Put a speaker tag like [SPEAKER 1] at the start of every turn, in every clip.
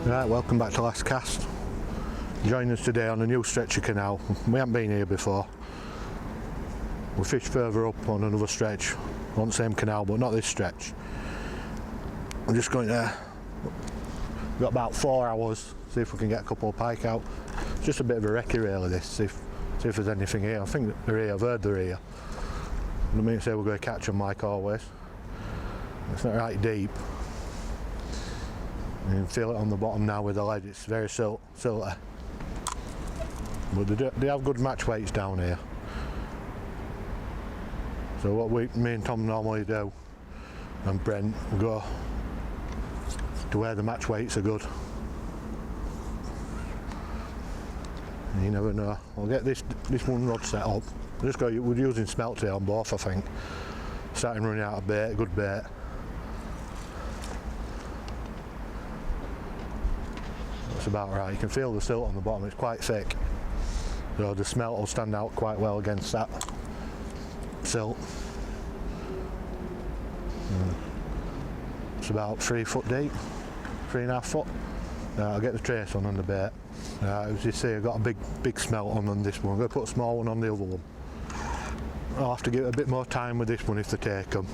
[SPEAKER 1] Right, welcome back to Last Cast. Joining us today on a new stretch of canal. We haven't been here before. We fished further up on another stretch, on the same canal, but not this stretch. I'm just going to, we've got about 4 hours, see if we can get a couple of pike out. It's just a bit of a recce really this, see if there's anything here. I think they're here, I've heard they're here. I don't mean to say we're going to catch them like always. It's not right deep. You can feel it on the bottom now with the lead, it's very silty. But they have good match weights down here. So what me and Tom normally do, and Brent, we go to where the match weights are good. And you never know. I'll get this one rod set up. We're using smelt here on both, I think. Starting running out of bait, good bait. About right, you can feel the silt on the bottom, it's quite thick, so the smelt will stand out quite well against that silt. It's about 3 foot deep, 3.5 foot. I'll get the trace on the bait. As you see, I've got a big smelt on this one. I'm going to put a small one on the other one. I'll have to give it a bit more time with this one if they take them,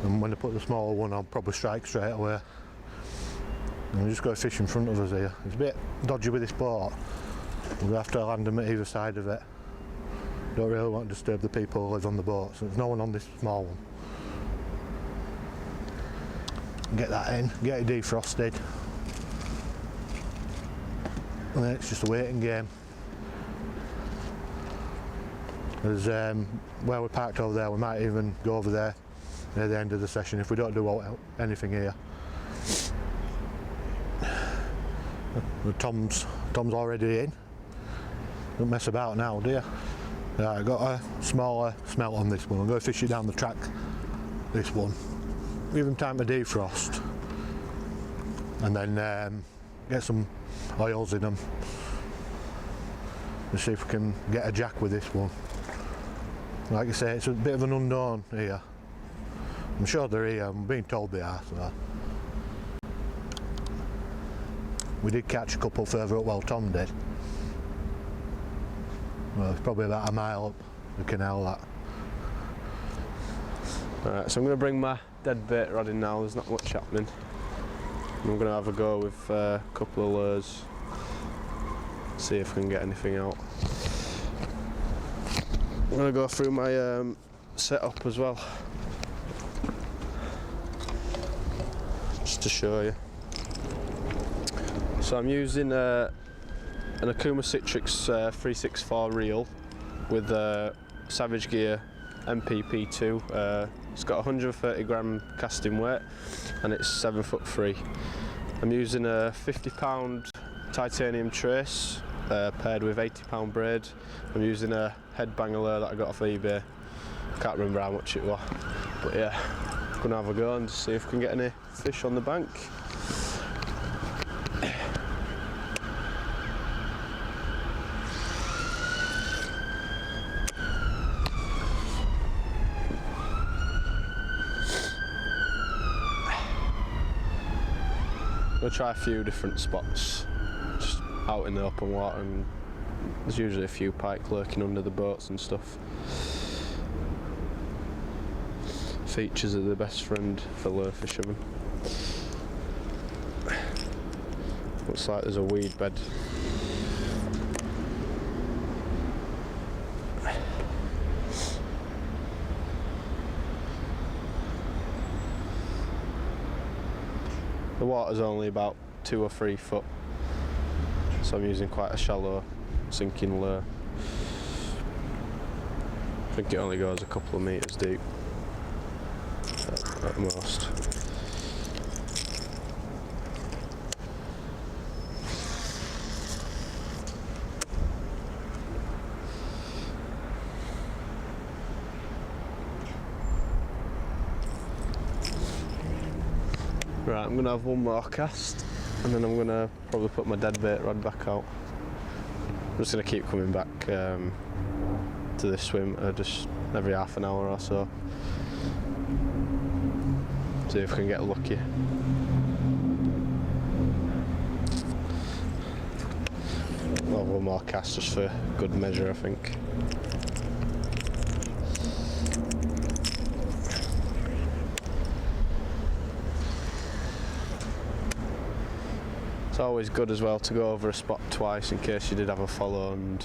[SPEAKER 1] and when I put the smaller one I'll probably strike straight away. And we just got a fish in front of us here. It's a bit dodgy with this boat. We'll have to land them at either side of it. Don't really want to disturb the people who live on the boat, so there's no one on this small one. Get that in, get it defrosted. And then it's just a waiting game. There's where we're parked over there, we might even go over there near the end of the session if we don't do anything here. Tom's already in. Don't mess about now, do you? Yeah, I got a smaller smelt on this one. I'm going to fish it down the track. This one. Give them time to defrost, and then get some oils in them. Let's see if we can get a jack with this one. Like I say, it's a bit of an unknown here. I'm sure they're here. I'm being told they are. So. We did catch a couple further up, well Tom did. Well, it's probably about a mile up the canal that.
[SPEAKER 2] Alright, so I'm going to bring my dead bait rod in now, there's not much happening. I'm going to have a go with a couple of lures, see if we can get anything out. I'm going to go through my setup as well, just to show you. So I'm using an Akuma Citrix 364 reel with Savage Gear MPP2. It's got 130 gram casting weight and it's 7'3". I'm using a 50-pound titanium trace paired with 80-pound braid. I'm using a headbanger lure that I got off eBay. Can't remember how much it was, but yeah, I'm gonna have a go and see if we can get any fish on the bank. We'll try a few different spots, just out in the open water, and there's usually a few pike lurking under the boats and stuff. Features are the best friend for lure fishermen. Looks like there's a weed bed. The water's only about 2 or 3 foot, so I'm using quite a shallow sinking lure. I think it only goes a couple of metres deep at most. Right, I'm going to have one more cast and then I'm going to probably put my dead bait rod back out. I'm just going to keep coming back to this swim just every half an hour or so. See if we can get lucky. Oh, one more cast just for good measure, I think. It's always good as well to go over a spot twice in case you did have a follow and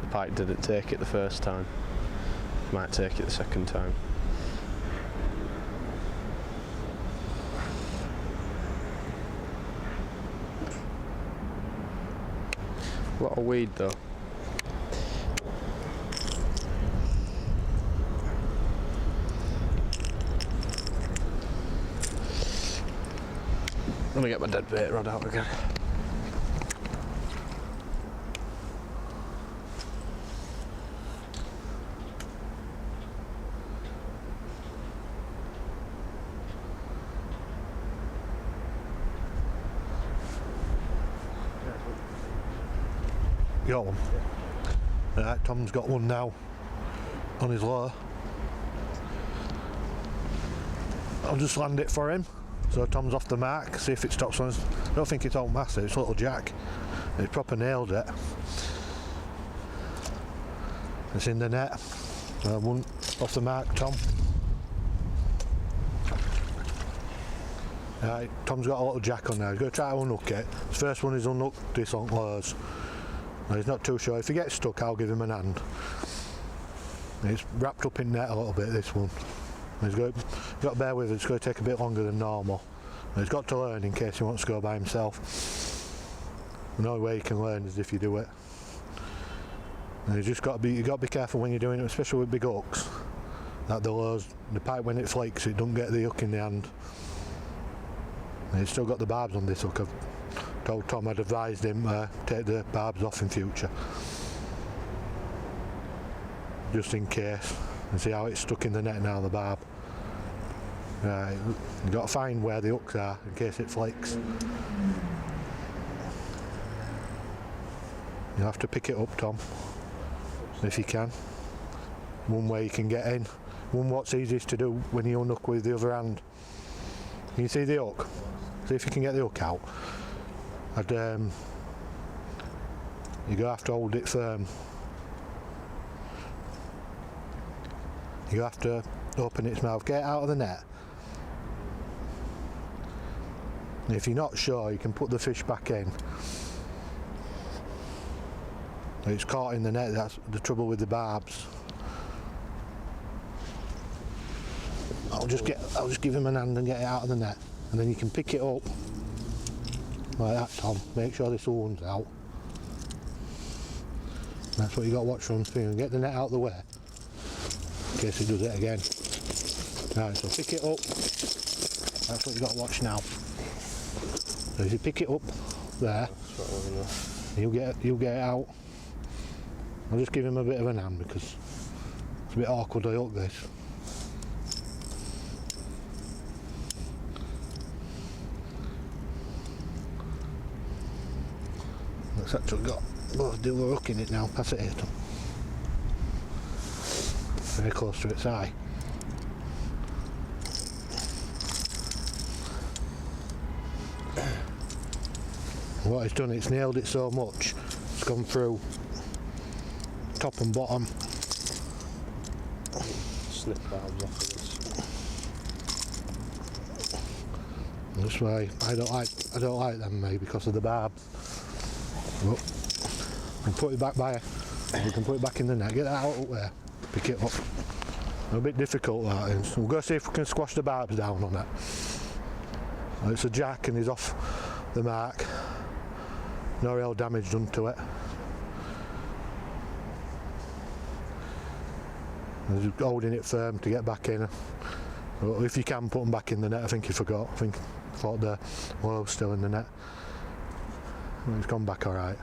[SPEAKER 2] the pike didn't take it the first time. Might take it the second time. A lot of weed though. Let me get my dead bait rod out again.
[SPEAKER 1] Got one. Right, Tom's got one now on his lure. I'll just land it for him. So Tom's off the mark, see if it stops on us. I don't think it's all massive, it's a little jack. It proper nailed it. It's in the net. One off the mark, Tom. Right, Tom's got a little jack on now. He's going to try to unhook it. The first one he's unhooked this on lures. He's not too sure. If he gets stuck, I'll give him an hand. It's wrapped up in net a little bit, this one. He's got to bear with it, it's going to take a bit longer than normal. He's got to learn in case he wants to go by himself. The only way you can learn is if you do it. And you've got to be careful when you're doing it, especially with big hooks. That the pipe when it flakes, it don't get the hook in the hand. And he's still got the barbs on this hook. I've told Tom I'd advised him take the barbs off in future. Just in case. And see how it's stuck in the net now, the barb. Right, you've got to find where the hooks are in case it flakes. You'll have to pick it up, Tom, if you can. One way you can get in. One what's easiest to do when you unhook with the other hand. Can you see the hook? See if you can get the hook out. You're going to have to hold it firm. You have to open its mouth, get it out of the net. And if you're not sure, you can put the fish back in. It's caught in the net, that's the trouble with the barbs. I'll just give him an hand and get it out of the net. And then you can pick it up like that, Tom. Make sure this one's out. That's what you got to watch from and get the net out of the way. In case he does it again. Right, so pick it up. That's what you got to watch now. So if you pick it up there, you'll get it out. I'll just give him a bit of an hand because it's a bit awkward to hook this. It's actually got both do a hook in it now. Pass it here, Tom. Very close to its eye. What it's done, it's nailed it so much, it's gone through top and bottom.
[SPEAKER 2] Snip barbs off of this.
[SPEAKER 1] That's why I don't like them, mate, because of the barbs. Look, and put it back by. We can put it back in the net. Get that out up there. Pick it up. A bit difficult that is. We'll go see if we can squash the barbs down on it. It's a jack and he's off the mark. No real damage done to it. And just holding it firm to get back in. But if you can put them back in the net, I think you forgot. I thought the oil was still in the net. It's gone back all right.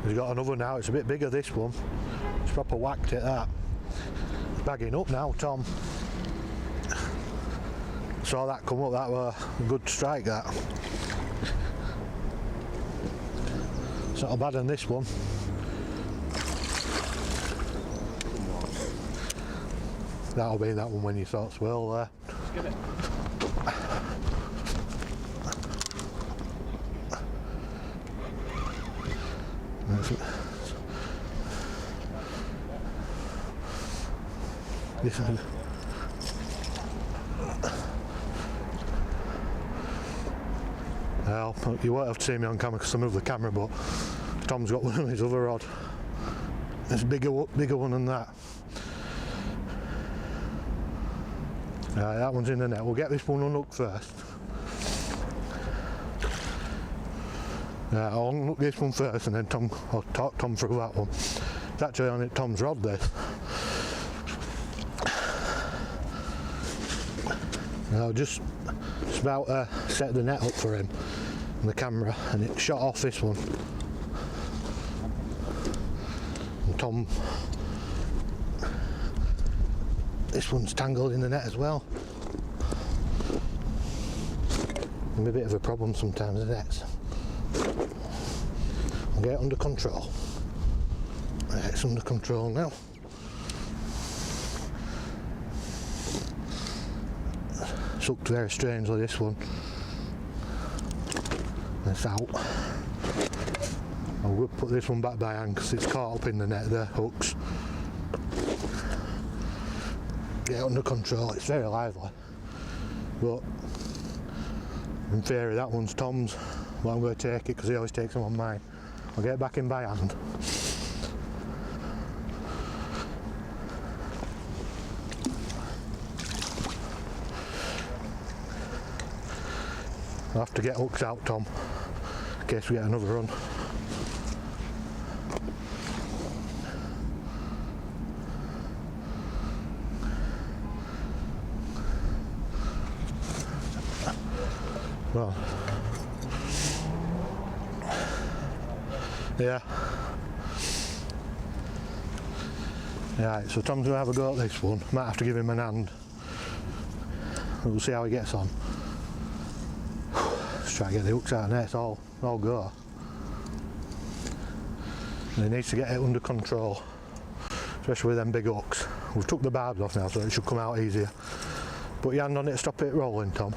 [SPEAKER 1] He's got another now, it's a bit bigger this one. It's proper whacked it that. It's bagging up now, Tom. Saw that come up, that were a good strike that. It's not bad on this one. That'll be that one when you sort of swirl there.
[SPEAKER 2] Let's get it.
[SPEAKER 1] This is, well, you won't have to see me on camera because I moved the camera, but Tom's got one on his other rod. It's a bigger one than that. Right, that one's in the net. We'll get this one unhooked first. I'll unhook this one first and then I'll talk Tom through that one. It's actually on Tom's rod, this. I'll just about set the net up for him and the camera, and it shot off this one. And Tom, this one's tangled in the net as well. Can be a bit of a problem sometimes, the nets. I'll get it under control. Right, it's under control now. It's hooked very strangely, this one. It's out. I'll put this one back by hand because it's caught up in the net, the hooks. Get it under control, it's very lively. But in theory that one's Tom's, but I'm going to take it because he always takes them on mine. I'll get it back in by hand. I'll have to get hooks out, Tom, in case we get another run. Well, yeah. Right, so Tom's going to have a go at this one. Might have to give him an hand. We'll see how he gets on. Let's try to get the hooks out of there, it's all go. And he needs to get it under control, especially with them big hooks. We've took the barbs off now, so it should come out easier. Put your hand on it to stop it rolling, Tom.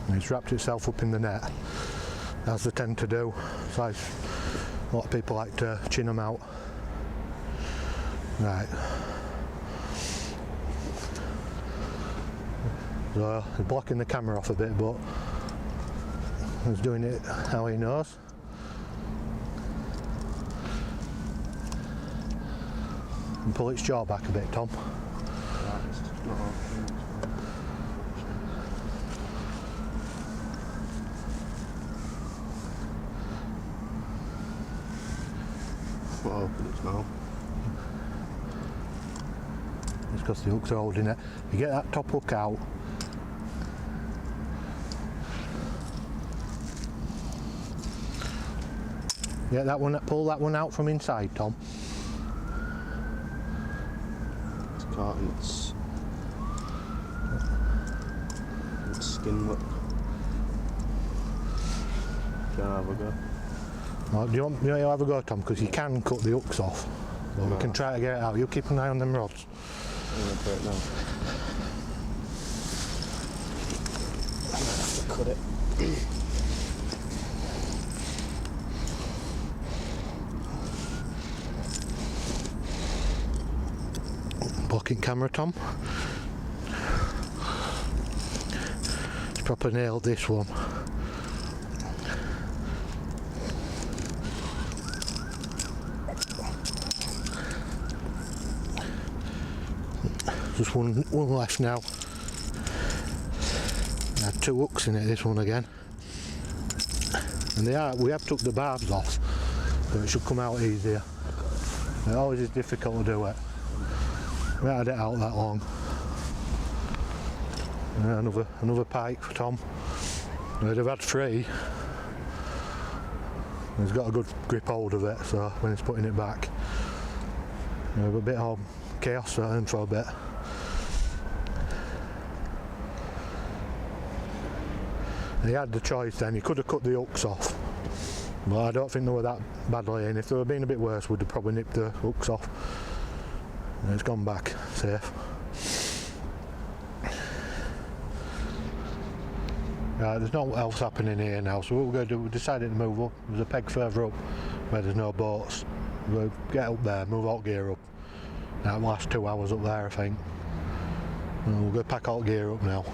[SPEAKER 1] And it's wrapped itself up in the net, as they tend to do. So a lot of people like to chin them out. Right. So he's blocking the camera off a bit, but he's doing it how he knows. And pull its jaw back a bit, Tom.
[SPEAKER 2] Well, open its mouth.
[SPEAKER 1] It's because the hooks are holding it. You get that top hook out. Get that one, pull that one out from inside, Tom.
[SPEAKER 2] It's caught in its skin, look. Can I have a go?
[SPEAKER 1] Oh, do you want me to have a go, Tom? Because you can cut the hooks off. But we can try to get it out. You keep an eye on them rods.
[SPEAKER 2] I'm going to put it now. I'm going to have to cut it.
[SPEAKER 1] Blocking camera, Tom. It's proper nailed this one. Just one left now. I had two hooks in it, this one again. And we have took the barbs off, so it should come out easier. It always is difficult to do it. We haven't had it out that long. Another pike for Tom. We'd have had three. He's got a good grip hold of it, so when he's putting it back, a bit of chaos for a bit. He had the choice then, he could have cut the hooks off, But I don't think they were that badly in. If they were being a bit worse, we'd have probably nipped the hooks off. And it's gone back safe. Right, there's not else happening here now, so what we're going to do, we decided to move up. There's a peg further up where there's no boats. We'll get up there, move alt gear up. That last 2 hours up there, I think. And we'll go pack alt gear up now.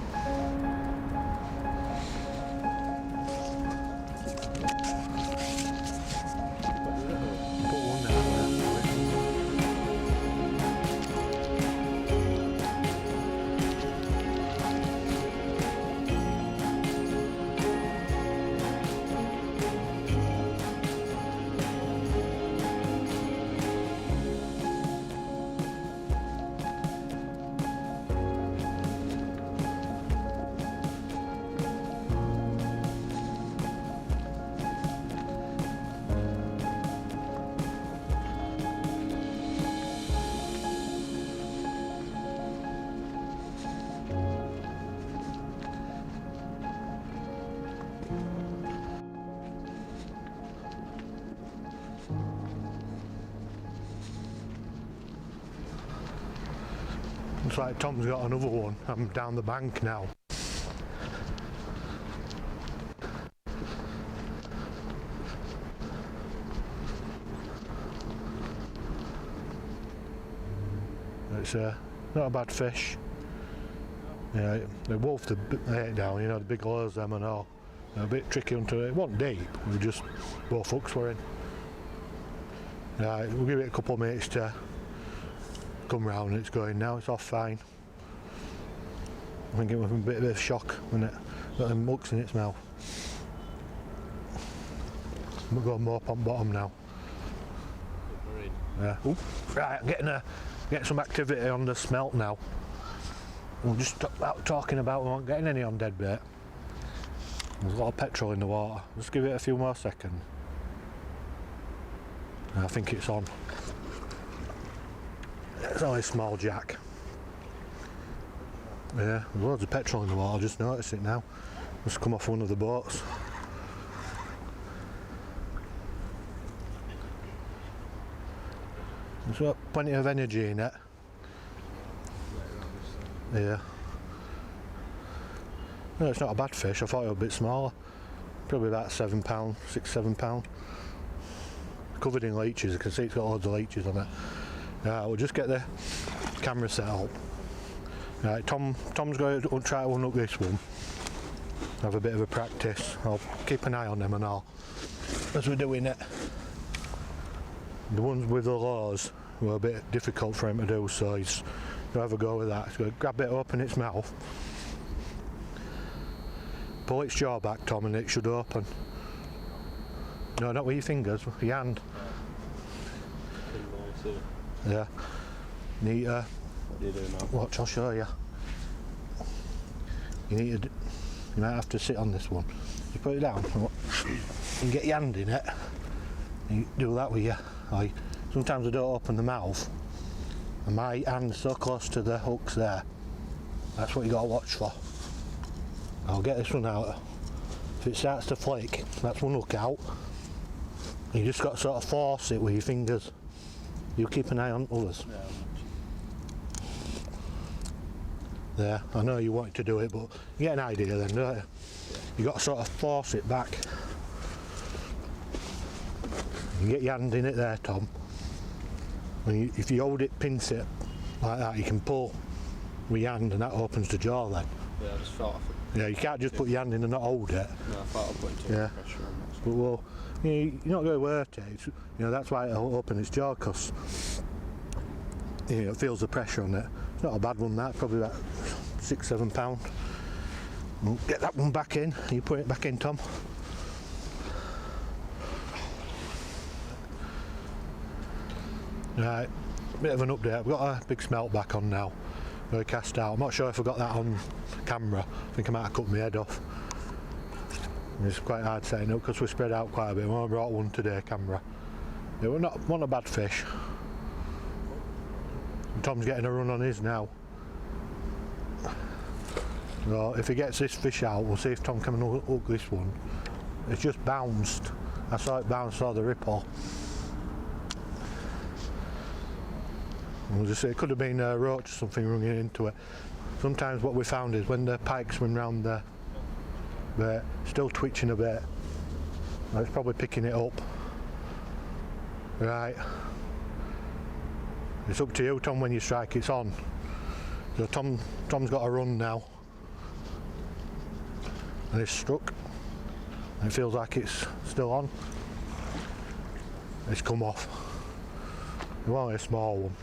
[SPEAKER 1] Looks like Tom's got another one. I'm down the bank now. It's not a bad fish. Yeah, the wolf they ate down, you know, the big lures them and all. They're a bit tricky until it wasn't deep. We just both hooks were in. Right, we'll give it a couple of minutes to come round. It's going now. It's off fine. I think it was a bit of a shock when it got them hooks in its mouth. We'll go more up on bottom now. Yeah. Ooh. Right, getting some activity on the smelt now. We'll just stop talking about we aren't getting any on deadbait. There's a lot of petrol in the water. Just give it a few more seconds. I think it's on. It's only a small jack. Yeah, there's loads of petrol in the water, I'll just notice it now. Just come off one of the boats. There's got plenty of energy in it. Yeah. No, it's not a bad fish. I thought it was a bit smaller. Probably about £7, £6–7. Covered in leeches. You can see it's got loads of leeches on it. We'll just get the camera set up. Right, Tom's going to try to unhook this one. Have a bit of a practice. I'll keep an eye on them and all as we're doing it. The ones with the lures were a bit difficult for him to do, so he's going to have a go with that. He's going to grab it open its mouth. Pull its jaw back, Tom, and it should open. No, not with your fingers, with your hand. Yeah. Need to.
[SPEAKER 2] What do you do now?
[SPEAKER 1] Watch, I'll show you. You might have to sit on this one. You put it down, and get your hand in it. And you do that with you. Like, sometimes I don't open the mouth, and my hand's so close to the hooks there. That's what you got to watch for. I'll get this one out. If it starts to flick, that's one hook out. You just got to sort of force it with your fingers. You keep an eye on others. There, I know you wanted to do it, but you get an idea then, don't you? You got to sort of force it back. You get your hand in it there, Tom. And if you hold it, pinch it like that, you can pull with your hand, and that opens the jaw then.
[SPEAKER 2] Yeah, I just felt off it.
[SPEAKER 1] Yeah, you can't just put your hand in and not hold it.
[SPEAKER 2] No, I thought I put too much pressure on that.
[SPEAKER 1] But well, you're not going to hurt it. It's, that's why it'll open its jaw, because it feels the pressure on it. It's not a bad one, that, probably about £6–7. We'll get that one back in. You put it back in, Tom. Right, bit of an update. I've got a big smelt back on now. Very cast out. I'm not sure if I got that on camera. I think I might have cut my head off. It's quite hard setting up because we spread out quite a bit. I brought one today, camera. It was not a bad fish. Tom's getting a run on his now. So if he gets this fish out, we'll see if Tom can hook this one. It's just bounced I saw it bounce, saw the ripple. It could have been a roach or something running into it. Sometimes what we found is when the pike swim round there, they're still twitching a bit. It's probably picking it up. Right. It's up to you, Tom, when you strike it's on. So Tom's got a run now. And it's struck. And it feels like it's still on. It's come off. It won't be a small one.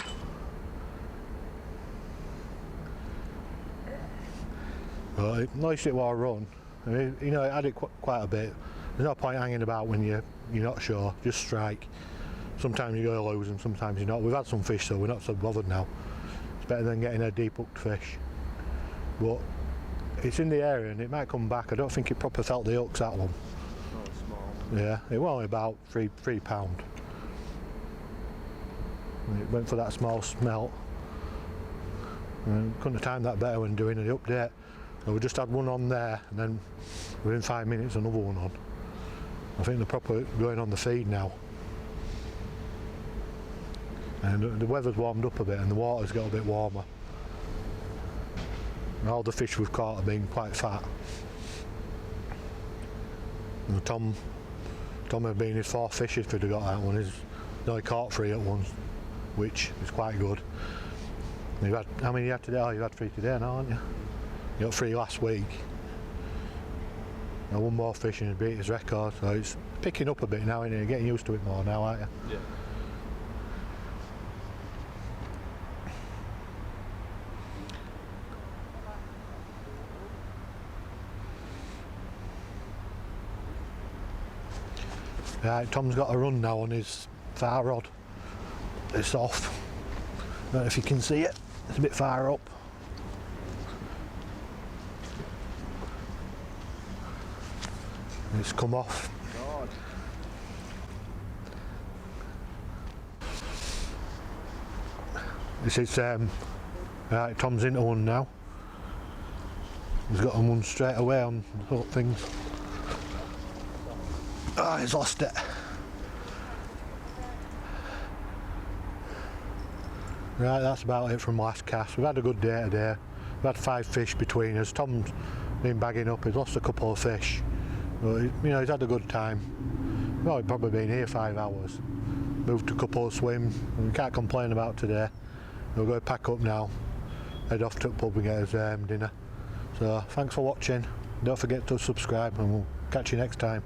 [SPEAKER 1] But at least it was a run. I mean, you know, it had it quite a bit. There's no point hanging about when you're not sure. Just strike. Sometimes you're going to lose and sometimes you're not. We've had some fish, so we're not so bothered now. It's better than getting a deep hooked fish. But it's in the area and it might come back. I don't think it proper felt the hooks, that one.
[SPEAKER 2] Oh, small.
[SPEAKER 1] Yeah, it was only about £3. And it went for that small smelt. And couldn't have timed that better when doing the update. So we just had one on there and then within 5 minutes another one on. I think they're proper going on the feed now. And the weather's warmed up a bit and the water's got a bit warmer. And all the fish we've caught have been quite fat. And Tom had been his 4th fish if he'd have got that one. He's only caught 3 at once, which is quite good. And you've had, how many you had today? Oh, you've had 3 today now, haven't you? You got 3 last week. Now one more fish and he beat his record, so it's picking up a bit now, isn't it? You're getting used to it more now, aren't you?
[SPEAKER 2] Yeah.
[SPEAKER 1] Right, Tom's got a run now on his far rod. It's off. I don't know if you can see it. It's a bit far up. It's come off.
[SPEAKER 2] God.
[SPEAKER 1] This is right, Tom's into one now. He's got one straight away on the hook things. Ah, he's lost it. Right, that's about it from last cast. We've had a good day today. We've had 5 fish between us. Tom's been bagging up. He's lost a couple of fish. But, you know, he's had a good time. Well, he's probably been here 5 hours. Moved a couple of swim. We can't complain about today. We'll go pack up now. Head off to the pub and get us dinner. So, thanks for watching. Don't forget to subscribe and we'll catch you next time.